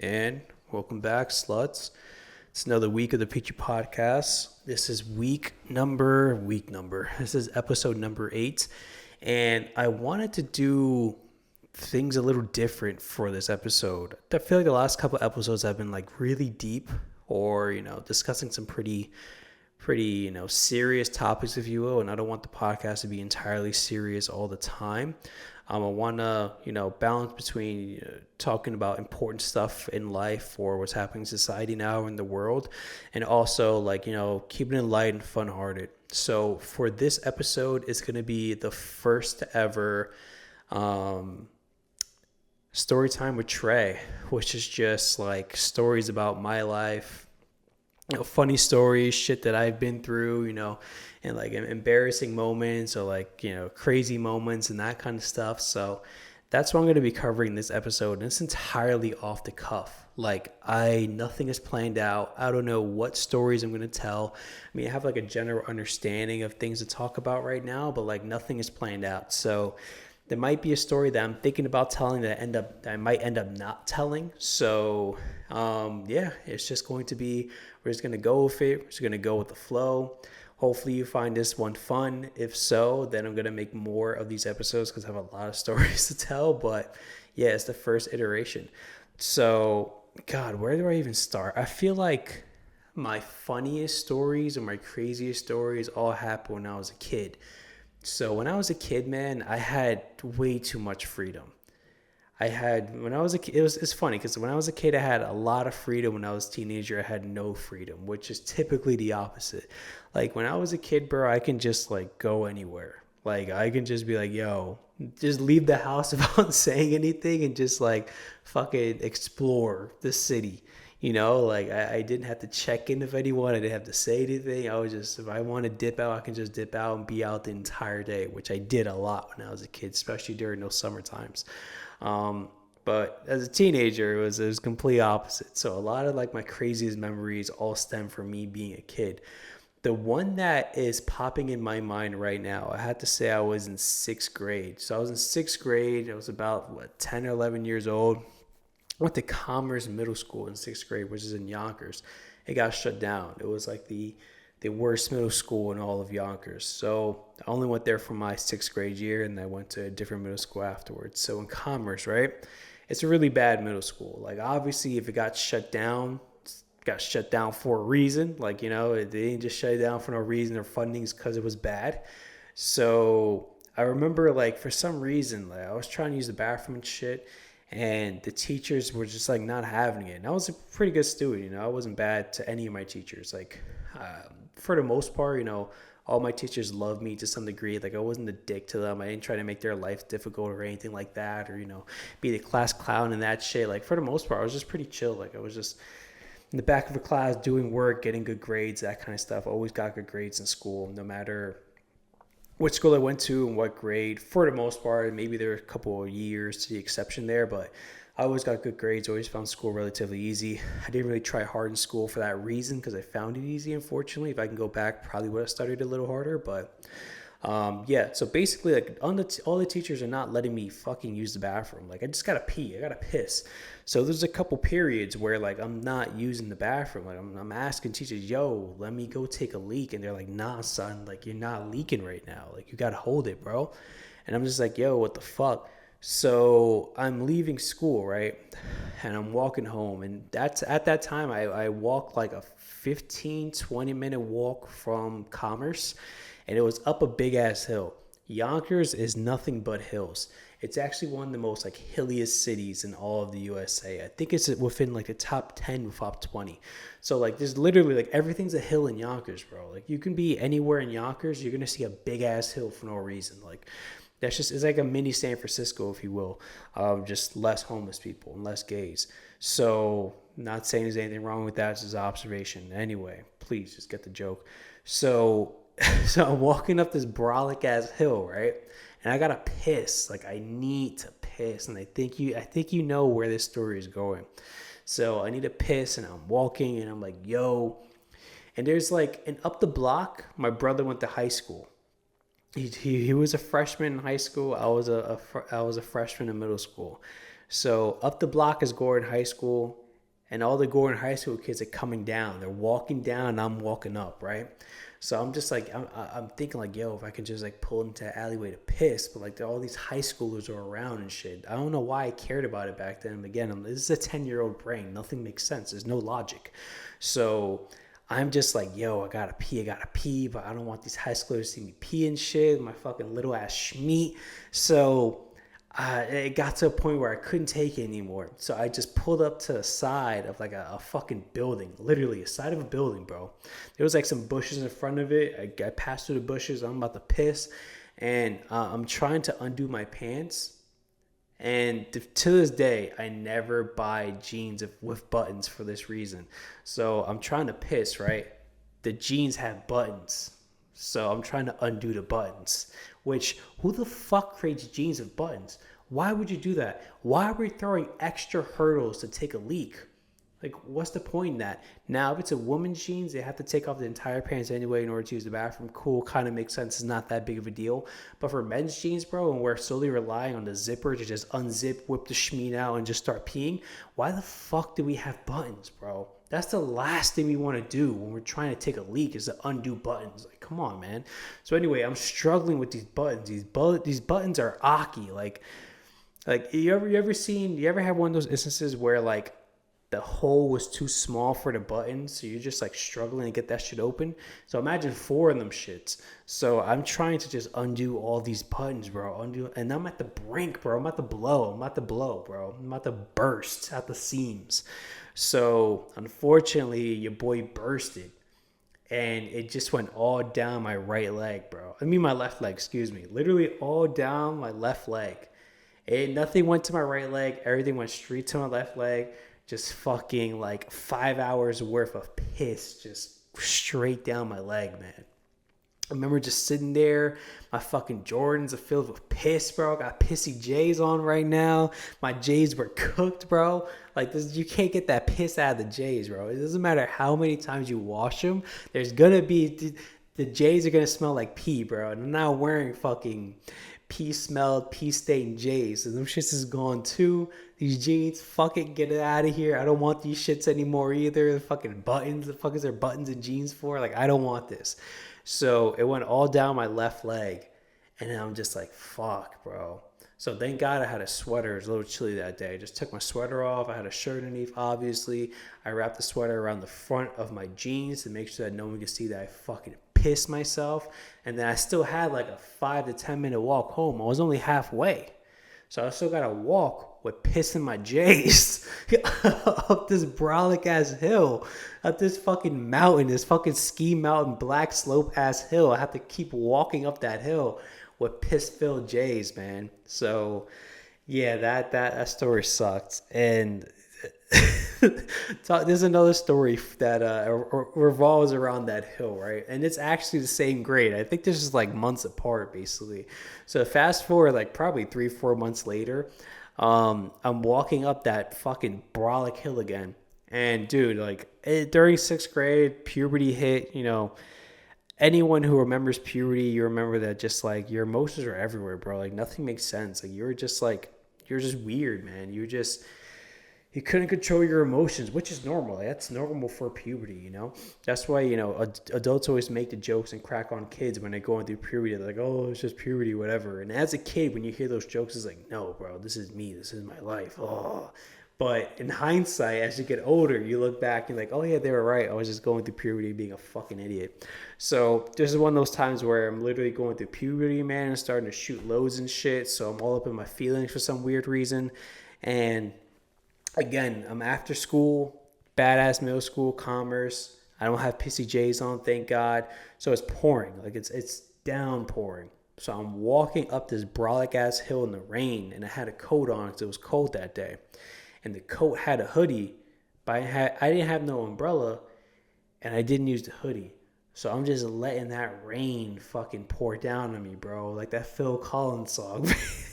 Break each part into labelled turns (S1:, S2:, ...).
S1: And welcome back, sluts. It's another week of the Pitre podcast. This is This is episode number 8. And I wanted to do things a little different for this episode. I feel like the last couple episodes have been like really deep or, discussing some pretty serious topics, if you will. And I don't want the podcast to be entirely serious all the time. I want to, balance between talking about important stuff in life or what's happening in society now in the world, and also keeping it light and fun-hearted. So for this episode, it's going to be the first ever story time with Trey, which is just like stories about my life, funny stories, shit that I've been through, and like embarrassing moments or crazy moments and that kind of stuff. So that's what I'm going to be covering this episode. And it's entirely off the cuff. Nothing is planned out. I don't know what stories I'm going to tell. I mean, I have like a general understanding of things to talk about right now, but nothing is planned out. So there might be a story that I'm thinking about telling that I might end up not telling. So it's just going to be, we're just going to go with it. We're just going to go with the flow. Hopefully you find this one fun. If so, then I'm going to make more of these episodes because I have a lot of stories to tell. But yeah, it's the first iteration. So, God, where do I even start? I feel like my funniest stories and my craziest stories all happened when I was a kid. So when I was a kid, man, I had way too much freedom. When I was a kid, it's funny because when I was a kid, I had a lot of freedom. When I was a teenager, I had no freedom, which is typically the opposite. Like when I was a kid, bro, I can just go anywhere. I can just be like, yo, just leave the house without saying anything and just fucking explore the city. I didn't have to check in with anyone. I didn't have to say anything. I was just, if I want to dip out, I can just dip out and be out the entire day, which I did a lot when I was a kid, especially during those summer times. But as a teenager, it was complete opposite. So a lot of my craziest memories all stem from me being a kid. The one that is popping in my mind right now, I had to say I was in 6th grade. So I was in 6th grade. I was about 10 or 11 years old. I went to Commerce Middle School in 6th grade, which is in Yonkers. It got shut down. It was the worst middle school in all of Yonkers. So I only went there for my 6th grade year, and I went to a different middle school afterwards. So in Commerce, right? It's a really bad middle school. Obviously, if it got shut down for a reason. They didn't just shut it down for no reason. Their funding's because it was bad. So I remember, for some reason, I was trying to use the bathroom and shit, and the teachers were just not having it. And I was a pretty good student, I wasn't bad to any of my teachers. For the most part, all my teachers loved me to some degree. I wasn't a dick to them. I didn't try to make their life difficult or anything like that, or be the class clown and that shit. For the most part, I was just pretty chill. I was just in the back of a class doing work, getting good grades, that kind of stuff. I always got good grades in school, no matter which school I went to and what grade. For the most part, maybe there were a couple of years to the exception there, but I always got good grades, always found school relatively easy. I didn't really try hard in school for that reason because I found it easy, unfortunately. If I can go back, probably would have studied a little harder, but so basically, all the teachers are not letting me fucking use the bathroom. I just gotta pee, I gotta piss. So there's a couple periods where I'm not using the bathroom. I'm asking teachers, yo, let me go take a leak, and they're like, nah, son, you're not leaking right now. You gotta hold it, bro. And I'm just like, yo, what the fuck? So I'm leaving school, right? And I'm walking home, and that's at that time I walked a 15-20 minute walk from Commerce, and it was up a big ass hill. Yonkers is nothing but hills. It's actually one of the most hilliest cities in all of the USA. I think it's within the top 10 with top 20. So there's literally everything's a hill in Yonkers, bro. You can be anywhere in Yonkers, you're gonna see a big ass hill for no reason. That's just, it's a mini San Francisco, if you will. Just less homeless people and less gays. So not saying there's anything wrong with that. It's just observation. Anyway, please just get the joke. So I'm walking up this brolic ass hill, right? And I gotta piss. I need to piss. And I think you know where this story is going. So I need to piss, and I'm walking, and I'm like, yo. And there's and up the block, my brother went to high school. He was a freshman in high school. I was a freshman in middle school. So up the block is Gordon High School, and all the Gordon High School kids are coming down. They're walking down, and I'm walking up, right? So I'm just like, I'm thinking like, yo, if I could just like pull into an alleyway to piss, but like all these high schoolers are around and shit. I don't know why I cared about it back then. Again, this is a 10-year-old brain. Nothing makes sense. There's no logic. So I'm just like, yo, I gotta pee, but I don't want these high schoolers to see me pee and shit. My fucking little ass schmeat. So it got to a point where I couldn't take it anymore. So I just pulled up to the side of like a fucking building, literally a side of a building, bro. There was like some bushes in front of it. I passed through the bushes. I'm about to piss, and I'm trying to undo my pants. And to this day, I never buy jeans with buttons for this reason. So I'm trying to piss, right? The jeans have buttons. So I'm trying to undo the buttons, which who the fuck creates jeans with buttons? Why would you do that? Why are we throwing extra hurdles to take a leak? Like, what's the point in that? Now, if it's a woman's jeans, they have to take off the entire pants anyway in order to use the bathroom. Cool, kind of makes sense. It's not that big of a deal. But for men's jeans, bro, and we're solely relying on the zipper to just unzip, whip the schmeat out, and just start peeing, why the fuck do we have buttons, bro? That's the last thing we want to do when we're trying to take a leak is to undo buttons. Like, come on, man. So anyway, I'm struggling with these buttons. These buttons are aki. Like you ever have one of those instances where like the hole was too small for the button, so you're just like struggling to get that shit open? So imagine 4 of them shits. So I'm trying to just undo all these buttons, bro. And I'm at the brink, bro. I'm about to blow, bro. I'm about to burst at the seams. So unfortunately, your boy bursted, and it just went all down my right leg, bro. I mean my left leg, excuse me. Literally all down my left leg. Nothing went to my right leg. Everything went straight to my left leg. Just fucking like 5 hours worth of piss just straight down my leg, man. I remember just sitting there. My fucking Jordans are filled with piss, bro. I got pissy J's on right now. My J's were cooked, bro. Like this, you can't get that piss out of the J's, bro. It doesn't matter how many times you wash them. There's gonna be the J's are gonna smell like pee, bro. And I'm not wearing fucking pee-smelled, pee-stained J's. And them shits is gone too. These jeans, fucking get it out of here. I don't want these shits anymore either. The fucking buttons. The fuck is there buttons and jeans for? Like, I don't want this. So it went all down my left leg. And then I'm just like, fuck, bro. So thank God I had a sweater. It was a little chilly that day. I just took my sweater off. I had a shirt underneath, obviously. I wrapped the sweater around the front of my jeans to make sure that no one could see that I fucking pissed myself. And then I still had like a 5 to 10 minute walk home. I was only halfway. So I still got to walk with piss in my J's up this brolic ass hill, up this fucking mountain, this fucking ski mountain, black slope ass hill. I have to keep walking up that hill with piss filled J's, man. So yeah, that story sucked. And there's another story that revolves around that hill, right? And it's actually the same grade. I think this is like months apart, basically. So fast forward like probably 3-4 months later, I'm walking up that fucking brolic hill again. And dude, like during 6th grade, puberty hit. You know, anyone who remembers puberty, you remember that just like your emotions are everywhere, bro. Like nothing makes sense. Like you're just weird, man. You couldn't control your emotions, which is normal. That's normal for puberty, you know? That's why, you know, adults always make the jokes and crack on kids when they're going through puberty. They're like, oh, it's just puberty, whatever. And as a kid, when you hear those jokes, it's like, no, bro, this is me. This is my life. Oh. But in hindsight, as you get older, you look back and you're like, oh, yeah, they were right. I was just going through puberty being a fucking idiot. So this is one of those times where I'm literally going through puberty, man, and starting to shoot loads and shit. So I'm all up in my feelings for some weird reason. And again, I'm after school, badass middle school, commerce. I don't have pissy J's on, thank God. So it's pouring, like it's downpouring. So I'm walking up this brolic ass hill in the rain, and I had a coat on because it was cold that day. And the coat had a hoodie, but I didn't have no umbrella, and I didn't use the hoodie. So I'm just letting that rain fucking pour down on me, bro. Like that Phil Collins song.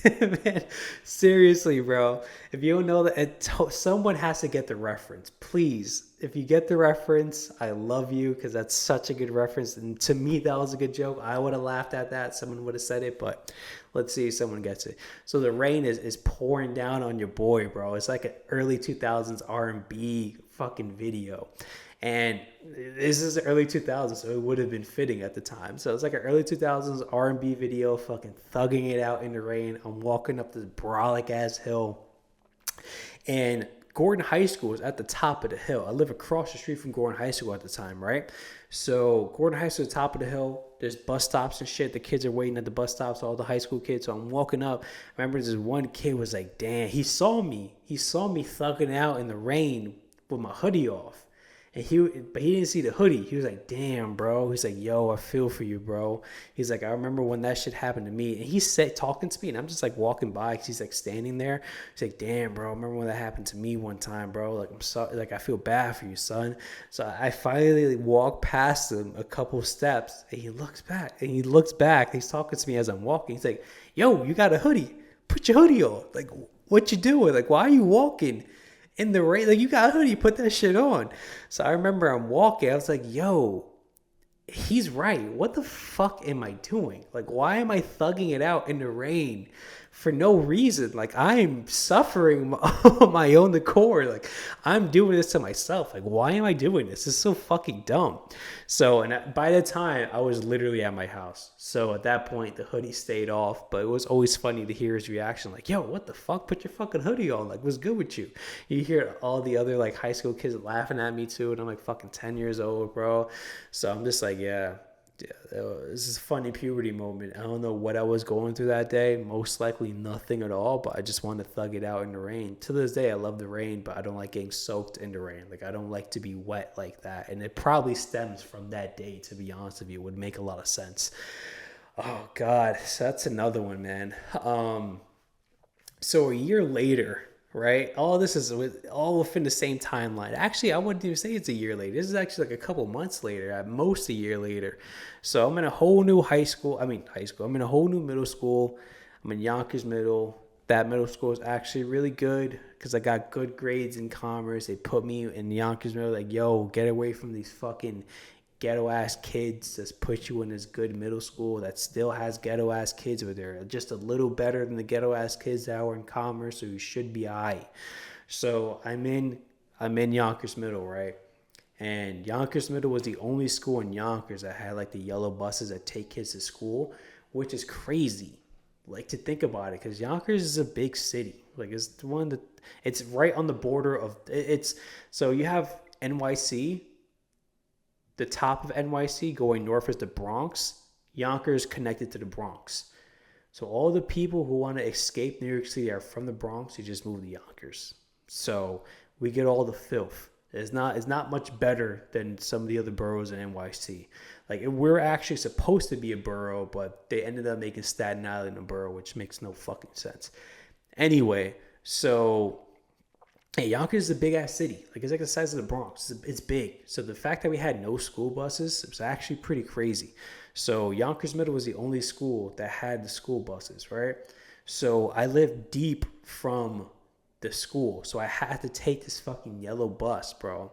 S1: Man, seriously, bro. If you don't know that, someone has to get the reference. Please, if you get the reference, I love you because that's such a good reference. And to me, that was a good joke. I would have laughed at that. Someone would have said it, but let's see if someone gets it. So the rain is pouring down on your boy, bro. It's like an early 2000s R&B fucking video. And this is the early 2000s, so it would have been fitting at the time. So it's like an early 2000s R&B video, fucking thugging it out in the rain. I'm walking up this brolic ass hill, and Gordon High School is at the top of the hill. I live across the street from Gordon High School at the time, right? So Gordon High School is the top of the hill. There's bus stops and shit. The kids are waiting at the bus stops, all the high school kids. So I'm walking up. I remember this one kid was like, damn, he saw me. He saw me thugging out in the rain with my hoodie off. But he didn't see the hoodie. He was like, damn, bro. He's like, yo, I feel for you, bro. He's like, I remember when that shit happened to me. And he's talking to me, and I'm just like walking by because he's like standing there. He's like, damn, bro. I remember when that happened to me one time, bro. Like, I'm sorry. Like, I feel bad for you, son. So I finally walk past him a couple steps, and he looks back. And he's talking to me as I'm walking. He's like, yo, you got a hoodie. Put your hoodie on. Like, what you doing? Like, why are you walking in the rain? Like, you got a hoodie, put that shit on. So I remember I'm walking, I was like, yo, he's right. What the fuck am I doing? Like, why am I thugging it out in the rain for no reason? Like, I'm suffering on my own accord. Like, I'm doing this to myself. Like, why am I doing this? It's so fucking dumb. So, and by the time, I was literally at my house. So at that point, the hoodie stayed off, but it was always funny to hear his reaction. Like, yo, what the fuck? Put your fucking hoodie on. Like, what's good with you? You hear all the other like high school kids laughing at me too. And I'm like fucking 10 years old, bro. So I'm just like, yeah, this is a funny puberty moment. I don't know what I was going through that day. Most likely nothing at all, but I just wanted to thug it out in the rain. To this day, I love the rain, but I don't like getting soaked in the rain. Like, I don't like to be wet like that. And it probably stems from that day, to be honest with you. It would make a lot of sense. Oh, God. So that's another one, man. So a year later, right? All this is all within the same timeline. Actually, I wouldn't even say it's a year later. This is actually like a couple months later, at most a year later. So I'm in a whole new high school. I'm in a whole new middle school. I'm in Yonkers Middle. That middle school is actually really good because I got good grades in commerce. They put me in Yonkers Middle. Like, yo, get away from these fucking ghetto ass kids. Just put you in this good middle school that still has ghetto ass kids, but they're just a little better than the ghetto ass kids that were in commerce, so you should be alright. So I'm in Yonkers Middle, right? And Yonkers Middle was the only school in Yonkers that had like the yellow buses that take kids to school, which is crazy, like, to think about it, because Yonkers is a big city. Like, it's one that it's right on the border of it's. So you have NYC. The top of NYC going north is the Bronx. Yonkers connected to the Bronx. So all the people who want to escape New York City are from the Bronx. You just move to Yonkers. So we get all the filth. It's not much better than some of the other boroughs in NYC. Like, we're actually supposed to be a borough, but they ended up making Staten Island a borough, which makes no fucking sense. Anyway, so hey, Yonkers is a big ass city. Like, it's like the size of the Bronx. It's big. So the fact that we had no school buses was actually pretty crazy. So Yonkers Middle was the only school that had the school buses, right? So I lived deep from the school. So I had to take this fucking yellow bus, bro.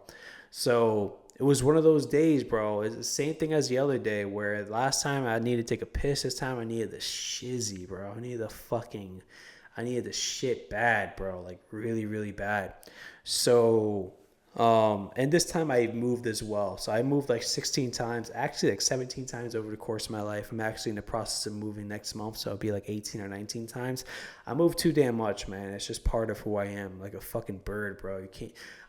S1: So it was one of those days, bro. It's the same thing as the other day, where last time I needed to take a piss. This time I needed the shizzy, bro. I needed the shit bad, bro. Like, really, really bad. So, and this time I moved as well. So I moved like 16 times, actually like 17 times over the course of my life. I'm actually in the process of moving next month. So it'll be like 18 or 19 times. I moved too damn much, man. It's just part of who I am. Like a fucking bird, bro.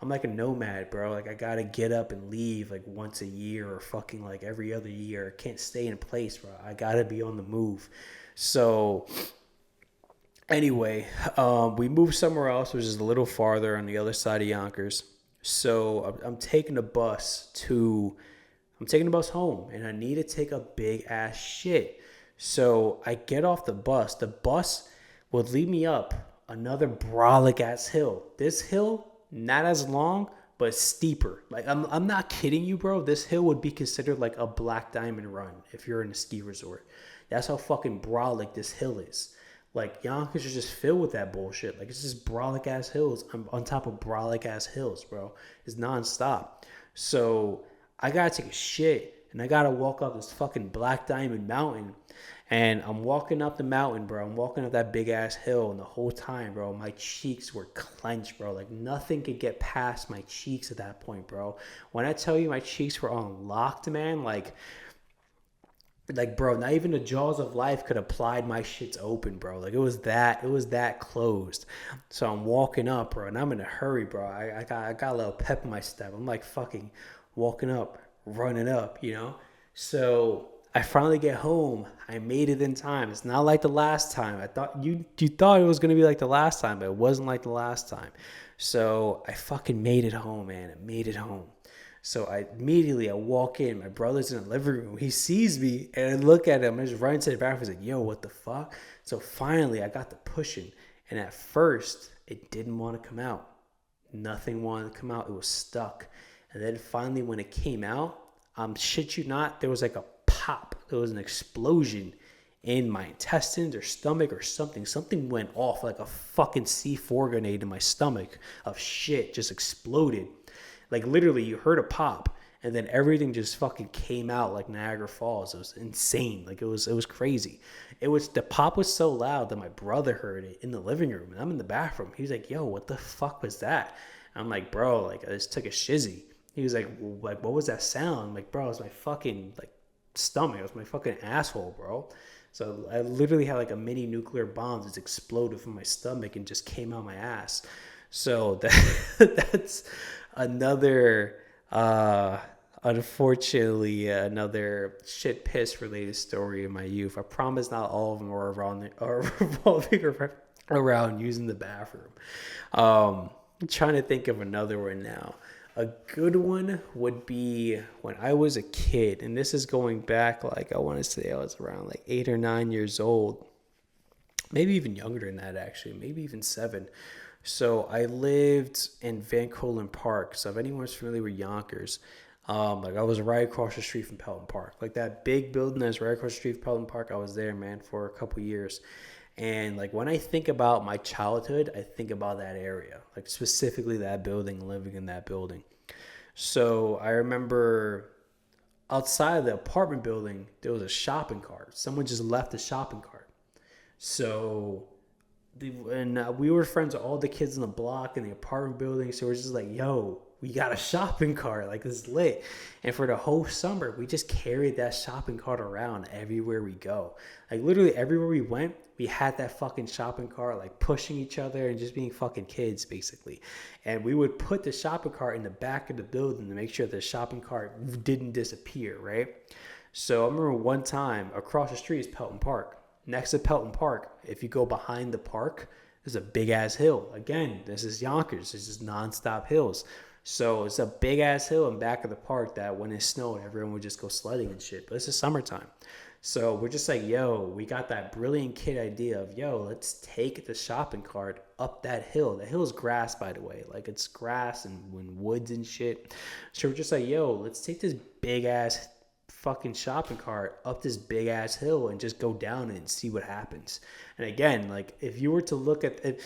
S1: I'm like a nomad, bro. Like, I gotta get up and leave like once a year or fucking like every other year. I can't stay in a place, bro. I gotta be on the move. So anyway, we moved somewhere else, which is a little farther on the other side of Yonkers. So I'm taking a bus home, and I need to take a big ass shit. So I get off the bus. The bus would lead me up another brolic ass hill. This hill, not as long, but steeper. Like, I'm not kidding you, bro. This hill would be considered like a Black Diamond run if you're in a ski resort. That's how fucking brolic this hill is. Like, Yonkers is just filled with that bullshit. Like, it's just brolic ass hills. I'm on top of brolic ass hills, bro. It's nonstop. So I gotta take a shit. and I gotta walk up this fucking Black Diamond Mountain. And I'm walking up the mountain, bro. I'm walking up that big ass hill, and the whole time, bro, my cheeks were clenched, bro. Like nothing could get past my cheeks at that point, bro. When I tell you my cheeks were unlocked, man, like bro, not even the jaws of life could have plied my shits open, bro. Like it was that closed. So I'm walking up, bro, and I'm in a hurry, bro. I got a little pep in my step. I'm like fucking walking up, running up, you know. So I finally get home. I made it in time. It's not like the last time. I thought you thought it was gonna be like the last time, but it wasn't like the last time. So I fucking made it home, man. I made it home. So I walk in. My brother's in the living room. He sees me, and I look at him. I just run into the bathroom. He's like, "Yo, what the fuck?" So finally, I got the pushing, and at first, it didn't want to come out. Nothing wanted to come out. It was stuck. And then finally, when it came out, shit you not, there was like a pop. There was an explosion in my intestines or stomach or something. Something went off like a fucking C4 grenade in my stomach of shit just exploded. Like literally you heard a pop and then everything just fucking came out like Niagara Falls. It was insane. Like it was crazy. The pop was so loud that my brother heard it in the living room and I'm in the bathroom. He was like, "Yo, what the fuck was that?" I'm like, "Bro, like I just took a shizzy." He was like, "What was that sound?" I'm like, "Bro, it was my fucking like stomach. It was my fucking asshole, bro." So I literally had like a mini nuclear bomb just exploded from my stomach and just came out my ass. So that's another, unfortunately, another shit piss related story in my youth. I promise not all of them are revolving around using the bathroom. I'm trying to think of another one now. A good one would be when I was a kid, and this is going back, like I want to say I was around like 8 or 9 years old, maybe even younger than that actually, maybe even 7. So I lived in Van Cortlandt Park. So if anyone's familiar with Yonkers, like I was right across the street from Pelton Park. Like that big building that's right across the street from Pelton Park, I was there, man, for a couple years. And like when I think about my childhood, I think about that area, like specifically that building, living in that building. So I remember outside of the apartment building, there was a shopping cart. Someone just left the shopping cart. So we were friends with all the kids in the block in the apartment building. So we're just like, "Yo, we got a shopping cart. Like, this is lit." And for the whole summer, we just carried that shopping cart around everywhere we go. Like, literally everywhere we went, we had that fucking shopping cart, like pushing each other and just being fucking kids, basically. And we would put the shopping cart in the back of the building to make sure the shopping cart didn't disappear, right? So I remember one time across the street is Pelton Park. Next to Pelton Park, if you go behind the park, there's a big ass hill. Again, this is Yonkers. This is nonstop hills. So it's a big ass hill in back of the park that when it snowed, everyone would just go sledding and shit. But it's the summertime. So we're just like, "Yo, we got that brilliant kid idea of, yo, let's take the shopping cart up that hill." The hill is grass, by the way. Like it's grass and woods and shit. So we're just like, "Yo, let's take this big ass fucking shopping cart up this big ass hill and just go down it and see what happens." And again, like if you were to look at it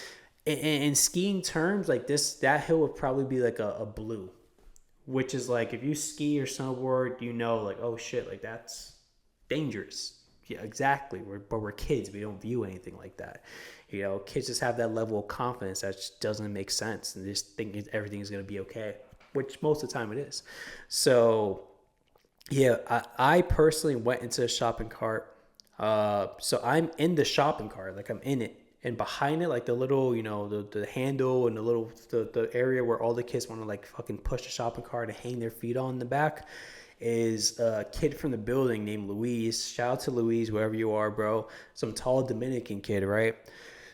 S1: in skiing terms, like that hill would probably be like a blue, which is like if you ski or snowboard, you know, like, oh shit, like that's dangerous. Yeah, exactly. But we're kids. We don't view anything like that. You know, kids just have that level of confidence that just doesn't make sense and just think everything is going to be okay, which most of the time it is. So yeah, I personally went into the shopping cart. So I'm in the shopping cart, like I'm in it. And behind it, like the little, you know, the handle and the area where all the kids want to like fucking push the shopping cart and hang their feet on the back is a kid from the building named Luis. Shout out to Luis, wherever you are, bro. Some tall Dominican kid, right?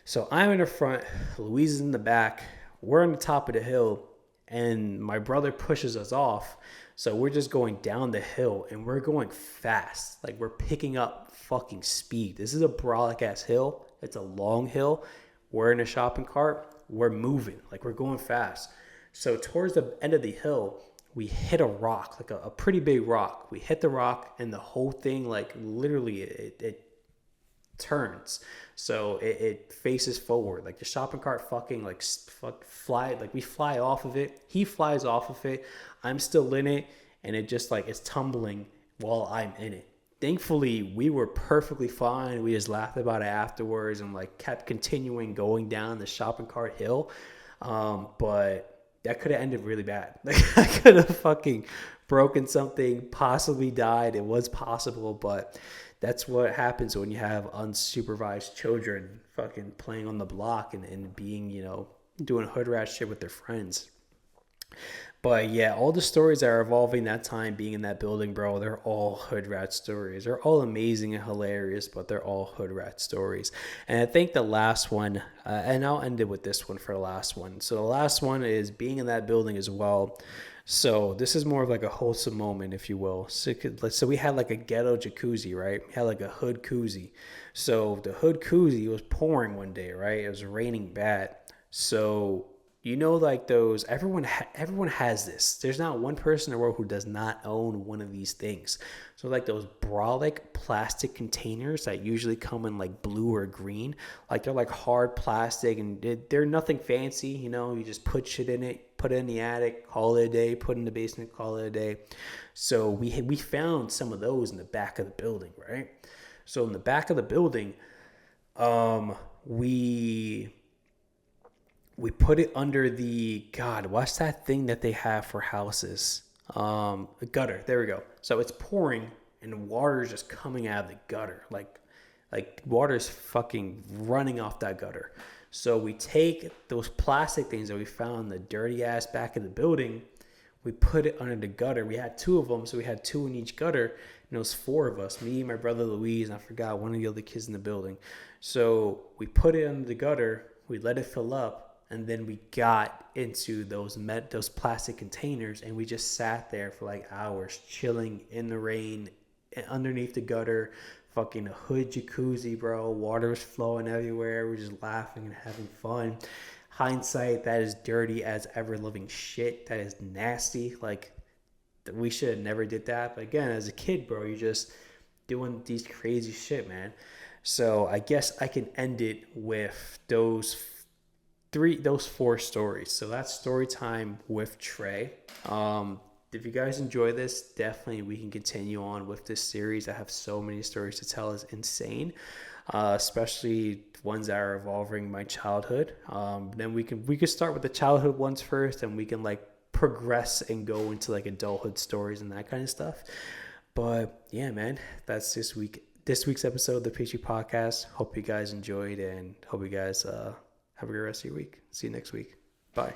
S1: So I'm in the front, Luis is in the back. We're on the top of the hill, and my brother pushes us off. So we're just going down the hill, and we're going fast. Like, we're picking up fucking speed. This is a brolic ass hill. It's a long hill. We're in a shopping cart. We're moving. Like, we're going fast. So towards the end of the hill, we hit a rock, like a pretty big rock. We hit the rock, and the whole thing, like, literally, it turns. So it faces forward. Like, the shopping cart fucking, like, fly. Like, we fly off of it. He flies off of it. I'm still in it, and it just, like, it's tumbling. while I'm in it. Thankfully, we were perfectly fine. We just laughed about it afterwards and like kept continuing going down the shopping cart hill. But that could have ended really bad. Like I could have fucking broken something, possibly died. It was possible, but that's what happens when you have unsupervised children fucking playing on the block and being, doing hood rat shit with their friends. But yeah, all the stories that are evolving that time being in that building, bro, they're all hood rat stories. They're all amazing and hilarious, but they're all hood rat stories. And I think the last one, and I'll end it with this one for the last one. So the last one is being in that building as well. So this is more of like a wholesome moment, if you will. So we had like a ghetto jacuzzi, right? We had like a hood koozie. So the hood koozie was pouring one day, right? It was raining bad. So like those, everyone has this. There's not one person in the world who does not own one of these things. So like those brolic plastic containers that usually come in like blue or green, like they're like hard plastic and they're nothing fancy. You just put shit in it, put it in the attic, call it a day, put it in the basement, call it a day. So we found some of those in the back of the building, right? So in the back of the building, we put it under the, God, what's that thing that they have for houses? A gutter. There we go. So it's pouring and water is just coming out of the gutter. Like water's fucking running off that gutter. So we take those plastic things that we found in the dirty ass back of the building. We put it under the gutter. We had two of them, so we had two in each gutter. And it was four of us, me, my brother Louise, and I forgot one of the other kids in the building. So we put it under the gutter. We let it fill up. And then we got into those plastic containers and we just sat there for like hours chilling in the rain underneath the gutter, fucking a hood jacuzzi, bro. Water was flowing everywhere. We're just laughing and having fun. Hindsight, that is dirty as ever living shit. That is nasty. Like, we should have never did that. But again, as a kid, bro, you're just doing these crazy shit, man. So I guess I can end it with those four stories. So that's story time with Trey. If you guys enjoy this, definitely we can continue on with this series. I have so many stories to tell. It's insane, especially ones that are involving my childhood. Then we can start with the childhood ones first, and we can like progress and go into like adulthood stories and that kind of stuff. But yeah, man, that's this week's episode of the Pitre podcast. Hope you guys enjoyed and hope you guys have a great rest of your week. See you next week. Bye.